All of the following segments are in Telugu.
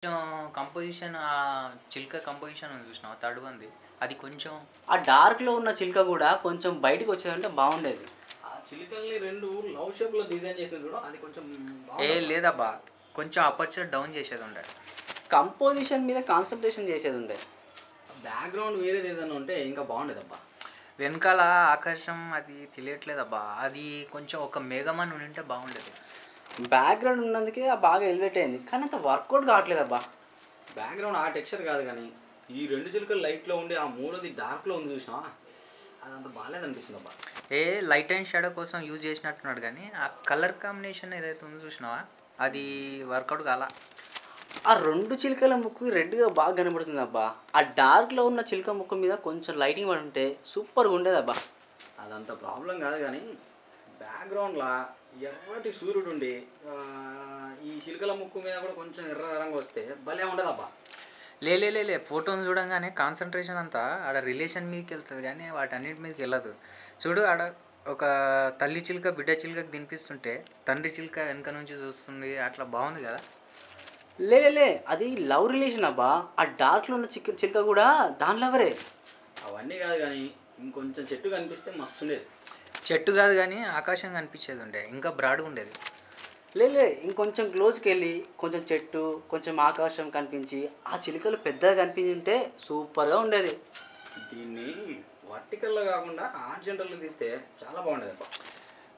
కొంచెం కంపోజిషన్ చిలుక కంపోజిషన్ ఉంది చూసినావా థర్డ్ వన్‌ది. అది కొంచెం ఆ డార్క్‌లో ఉన్న చిలుక గూడా కొంచెం బయటికొచ్చేదంటే బావుండేది. ఆ చిలుకల్ని 2 లవ్ షేప్‌లో డిజైన్ చేసింది చూడు అది కొంచెం లేదబ్బా! కొంచెం అపర్చర్ డౌన్ చేసేదుండే. కంపోజిషన్ మీద కాన్సంట్రేషన్ చేసేదుండే. బ్యాక్‌గ్రౌండ్ వేరేదేదన్నా ఉంటే ఇంకా బావుండేదబ్బా! వెనకాల ఆకాశం అది తెలియట్లేదబ్బా! అది కొంచెం ఒక మేఘమని ఉండుంటే బాగుండేది. బ్యాక్‌గ్రౌండ్ ఉన్నందుకే బాగా ఎలివేట్ అయింది. కానీ అంత వర్కౌట్ కావట్లేదబ్బా! బ్యాక్‌గ్రౌండ్ ఆ టెక్స్చర్ కాదు గానీ, ఈ 2 చిలుకలు లైట్‌లో ఉండి, ఆ మూడోది డార్క్‌లో ఉంది చూసినావా? అదంత బాలేదనిపిస్తుందబ్బా! లైట్ అండ్ షాడో కోసం యూజ్ చేసినట్టున్నాడు గానీ, ఆ కలర్ కాంబినేషన్ ఏదైతే ఉందో చూసినావా? అది వర్కౌట్ కాలా. ఆ 2 చిలుకల ముక్కు రెడ్‌గా బాగా కనబడుతుందబ్బా! ఆ డార్క్‌లో ఉన్న చిలుక ముక్కు మీద కొంచెం లైటింగ్ పడుంటే సూపర్‌గుండేదబ్బా! అదంత ప్రాబ్లమ్ కాదు గానీ, బ్యాక్‌గ్రౌండ్‌లా ఎర్రటి సూర్యుడుండి ఈ చిలుకల ముక్కు మీద కూడా కొంచెం ఎర్ర రంగు వస్తే భలే ఉండదబ్బా! ఫోటోని చూడంగానే కాన్సంట్రేషన్ అంతా ఆడ రిలేషన్ మీదకెళ్తది గానీ, వాటన్నిటి మీదకెళ్ళదు. చూడు ఆడ ఒక తల్లి చిలుక, బిడ్డ చిలుకకి తినిపిస్తుంటే, తండ్రి చిలుక వెనక నుంచి చూస్తుంది. అట్లా బావుంది గదా! అది లవ్ రిలేషన్ అబ్బా! ఆ డార్క్‌లో ఉన్న చిలుక గూడా దాని లవరే. అవన్నీ కాదు గానీ, ఇంకొంచెం చెట్టు కనిపిస్తే మస్తుండేది. చెట్టు గాదు గానీ, ఆకాశం కనిపిచ్చేదుండే. ఇంకా బ్రాడ్‌గుండేది. ఇంకొంచెం క్లోజ్‌కెళ్ళి కొంచెం చెట్టు, కొంచెం ఆకాశం కనిపించి, ఆ చిలుకలు పెద్దగా కనిపించుంటే సూపర్‌గా ఉండేది. దీన్ని వర్టికల్‌లో కాకుండా హారిజాంటల్‌లో తీస్తే చాలా బాగుండేదబ్బా!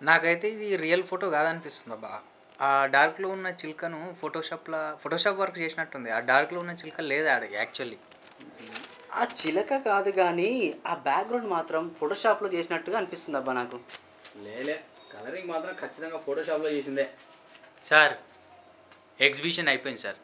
నాకైతే ఇది రియల్ ఫోటో కాదనిపిస్తుందబ్బా! ఆ డార్క్‌లో ఉన్న చిలుకను ఫోటోషాప్ వర్క్ చేసినట్టుంది. ఆ డార్క్‌లో ఉన్న చిలుక లేదు ఆడ యాక్చువల్లీ. ఆ చిలక కాదు గానీ, ఆ బ్యాక్‌గ్రౌండ్ మాత్రం ఫోటోషాప్‌లో చేసినట్టుగా అనిపిస్తుందబ్బా నాకు. లేలే కలరింగ్ మాత్రం ఖచ్చితంగా ఫోటోషాప్‌లో చేసిందే. సార్ ఎగ్జిబిషన్ అయిపోయింది సార్.